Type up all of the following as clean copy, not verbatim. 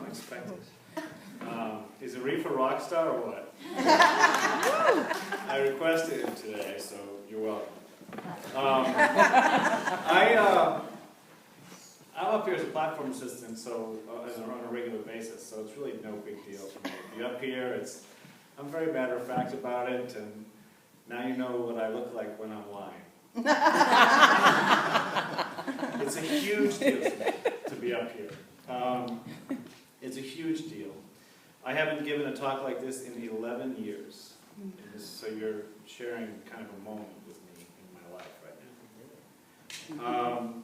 don't expect it. Is Arif a rock star or what? I requested him today, so you're welcome. I'm up here as a platform assistant, so on a regular basis, so it's really no big deal for me to be up here. I'm very matter of fact about it, and now you know what I look like when I'm lying. It's a huge deal to me to be up here. It's a huge deal. I haven't given a talk like this in 11 years, so you're sharing kind of a moment with me in my life right now.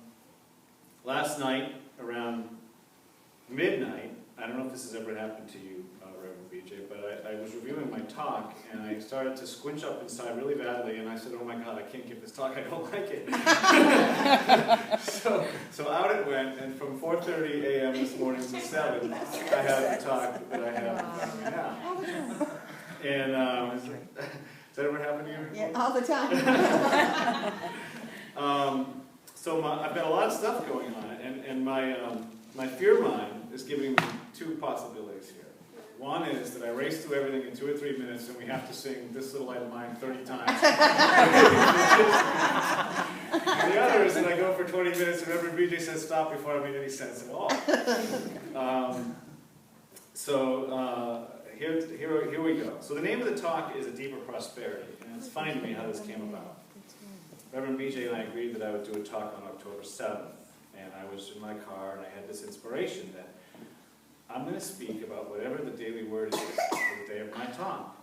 Last night, around midnight, I don't know if this has ever happened to you, Reverend BJ, but I was reviewing my talk, and I started to squinch up inside really badly, and I said, oh my God, I can't give this talk, I don't like it. so out it went, and from 4:30 a.m. this morning to 7, I have the talk that I have in front of me now. And does that ever happen to you? Yeah, all the time. So I've got a lot of stuff going on, and my fear mind is giving me two possibilities here. One is that I race through everything in 2 or 3 minutes, and we have to sing This Little Light of Mine 30 times. And the other is that I go for 20 minutes, and Reverend BJ says stop before I made any sense at all. Here we go. So the name of the talk is A Deeper Prosperity, and it's funny to me how this came about. Reverend BJ and I agreed that I would do a talk on October 7th, and I was in my car, and I had this inspiration that I'm going to speak about whatever the daily word is for the day of my talk.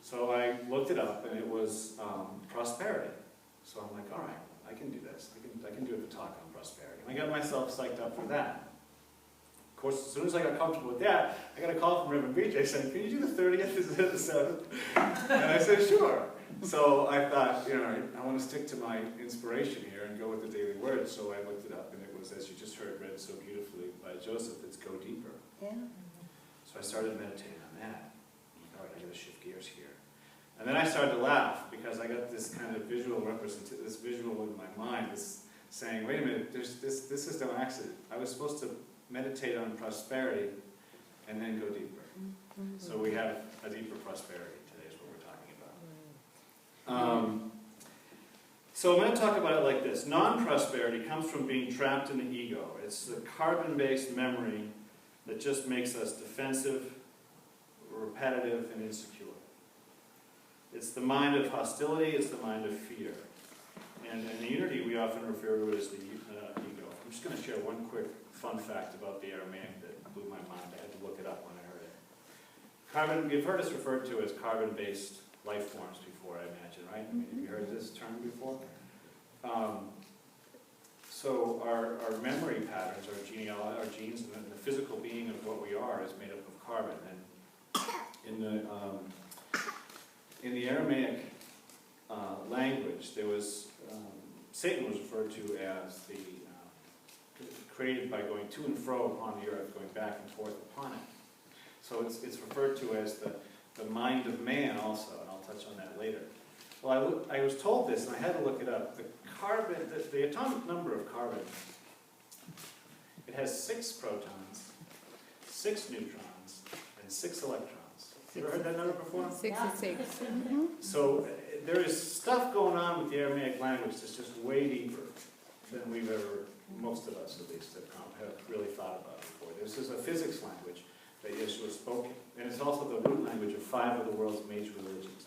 So I looked it up, and it was prosperity. So I'm like, all right, I can do this. I can do the talk on prosperity. And I got myself psyched up for that. Of course, as soon as I got comfortable with that, I got a call from Reverend BJ saying, can you do the 30th instead of the 7th? And I said, sure. So I thought, I want to stick to my inspiration here and go with the daily word. So I looked it up, and it was, as you just heard, read so beautifully by Joseph, it's go deeper. Yeah. So I started meditating on that. All right, I got to shift gears here. And then I started to laugh because I got this kind of visual in my mind, this saying, wait a minute, this is no accident. I was supposed to meditate on prosperity and then go deeper. So we have a deeper prosperity. So I'm going to talk about it like this. Non-prosperity comes from being trapped in the ego. It's the carbon-based memory that just makes us defensive, repetitive, and insecure. It's the mind of hostility, it's the mind of fear. And in the Unity, we often refer to it as the ego. I'm just going to share one quick fun fact about the Aramaic that blew my mind. I had to look it up when I heard it. You've heard us referred to as carbon-based life forms before, I imagine, right? I mean, have you heard this term before? So our memory patterns, our genes, and the physical being of what we are is made up of carbon. And in the Aramaic language, there was Satan was referred to as the created by going to and fro upon the earth, going back and forth upon it. So it's referred to as the mind of man also, and I'll touch on that later. Well, I was told this, and I had to look it up. The atomic number of carbon, it has 6 protons, 6 neutrons, and 6 electrons. You ever heard that number before? 6 and 6. So there is stuff going on with the Aramaic language that's just way deeper than we've ever, most of us at least, have really thought about before. This is a physics language that Yeshua spoke, and it's also the root language of 5 of the world's major religions.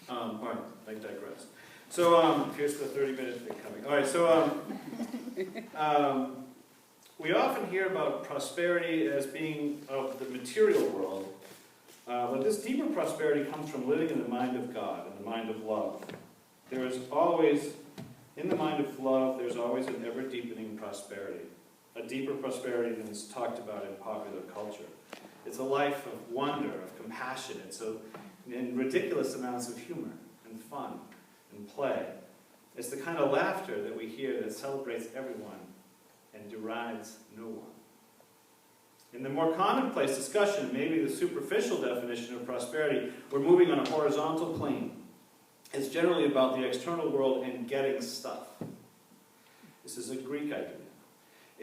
All right, I digress. So here's the 30-minute thing coming. All right, so we often hear about prosperity as being of the material world, but this deeper prosperity comes from living in the mind of God, in the mind of love. There is always, in the mind of love, there's always an ever-deepening prosperity, a deeper prosperity than is talked about in popular culture. It's a life of wonder, of compassion. It's in ridiculous amounts of humor and fun and play. It's the kind of laughter that we hear that celebrates everyone and derides no one. In the more commonplace discussion, maybe the superficial definition of prosperity, we're moving on a horizontal plane. It's generally about the external world and getting stuff. This is a Greek idea.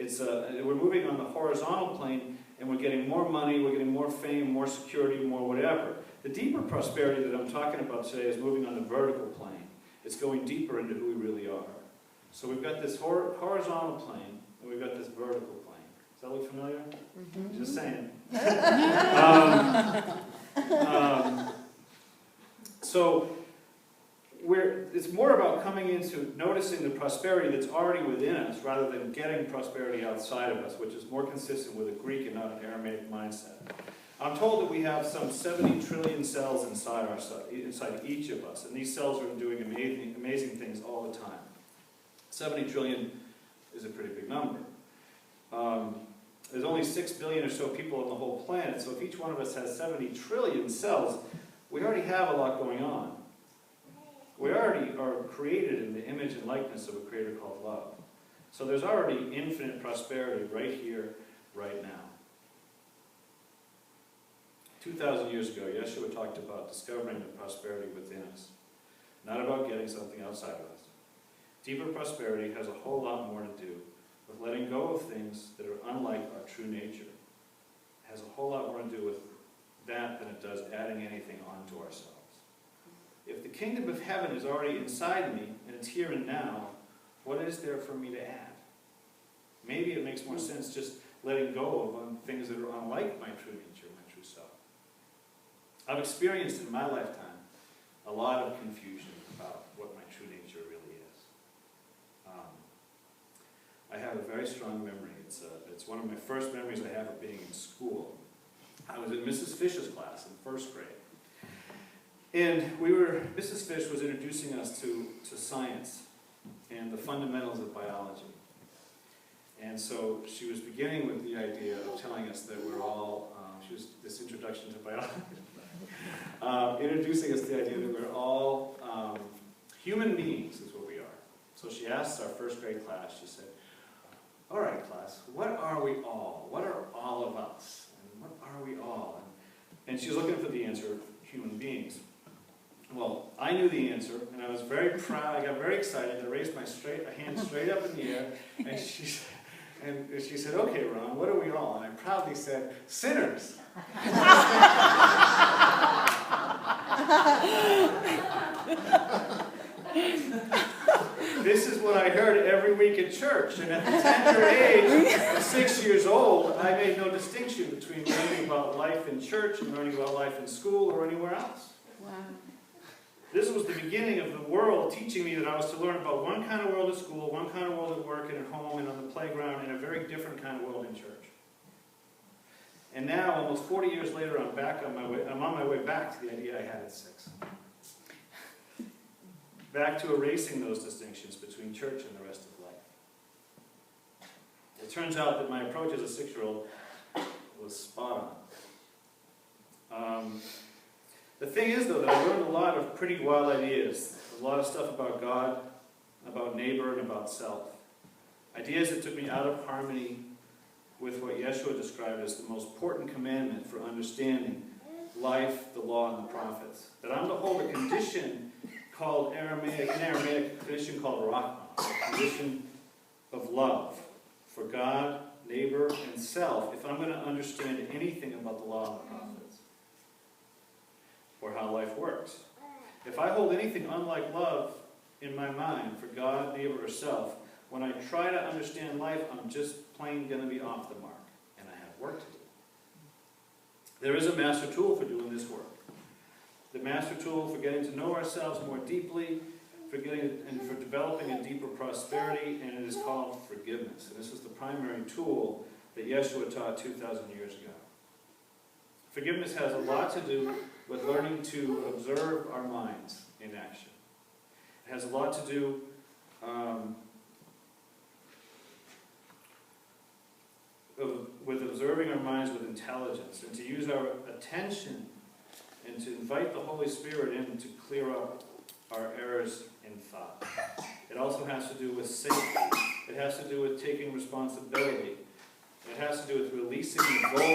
We're moving on the horizontal plane, and we're getting more money, we're getting more fame, more security, more whatever. The deeper prosperity that I'm talking about today is moving on the vertical plane. It's going deeper into who we really are. So we've got this horizontal plane, and we've got this vertical plane. Does that look familiar? Mm-hmm. Just saying. So it's more about coming into noticing the prosperity that's already within us rather than getting prosperity outside of us, which is more consistent with a Greek and not an Aramaic mindset. I'm told that we have some 70 trillion cells inside each of us, and these cells are doing amazing things all the time. 70 trillion is a pretty big number. There's only 6 billion or so people on the whole planet, so if each one of us has 70 trillion cells, we already have a lot going on. We already are created in the image and likeness of a creator called love. So there's already infinite prosperity right here, right now. 2,000 years ago, Yeshua talked about discovering the prosperity within us, not about getting something outside of us. Deeper prosperity has a whole lot more to do with letting go of things that are unlike our true nature. It has a whole lot more to do with that than it does adding anything onto ourselves. If the kingdom of heaven is already inside me, and it's here and now, what is there for me to add? Maybe it makes more sense just letting go of things that are unlike my true nature, my true self. I've experienced in my lifetime a lot of confusion about what my true nature really is. I have a very strong memory. It's one of my first memories I have of being in school. I was in Mrs. Fish's class in first grade. And Mrs. Fish was introducing us to science and the fundamentals of biology. And so she was beginning with the idea of telling us that we're all, this introduction to biology, introducing us to the idea that we're all human beings is what we are. So she asked our first grade class, she said, "All right, class, what are we all? What are all of us? And what are we all?" And she was looking for the answer, human beings. Well, I knew the answer, and I was very proud. I got very excited. I raised my hand straight up in the air, and she said, "Okay, Ron, what are we all?" And I proudly said, "Sinners." This is what I heard every week at church, and at the tender age of 6 years old, I made no distinction between learning about life in church and learning about life in school or anywhere else. Wow. This was the beginning of the world teaching me that I was to learn about one kind of world at school, one kind of world at work and at home and on the playground, and a very different kind of world in church. And now, almost 40 years later, I'm on my way back to the idea I had at 6. Back to erasing those distinctions between church and the rest of life. It turns out that my approach as a 6-year-old was spot on. The thing is, though, that I learned a lot of pretty wild ideas. A lot of stuff about God, about neighbor, and about self. Ideas that took me out of harmony with what Yeshua described as the most important commandment for understanding life, the law, and the prophets. That I'm to hold a condition called in Aramaic, a condition called rahma, a condition of love for God, neighbor, and self, if I'm going to understand anything about the law and the prophets, or how life works. If I hold anything unlike love in my mind for God, neighbor, or self, when I try to understand life, I'm just plain going to be off the mark, and I have work to do. There is a master tool for doing this work. The master tool for getting to know ourselves more deeply, for developing a deeper prosperity, and it is called forgiveness. And this is the primary tool that Yeshua taught 2,000 years ago. Forgiveness has a lot to do with learning to observe our minds in action. It has a lot to do with observing our minds with intelligence, and to use our attention and to invite the Holy Spirit in to clear up our errors in thought. It also has to do with safety. It has to do with taking responsibility. It has to do with releasing the goal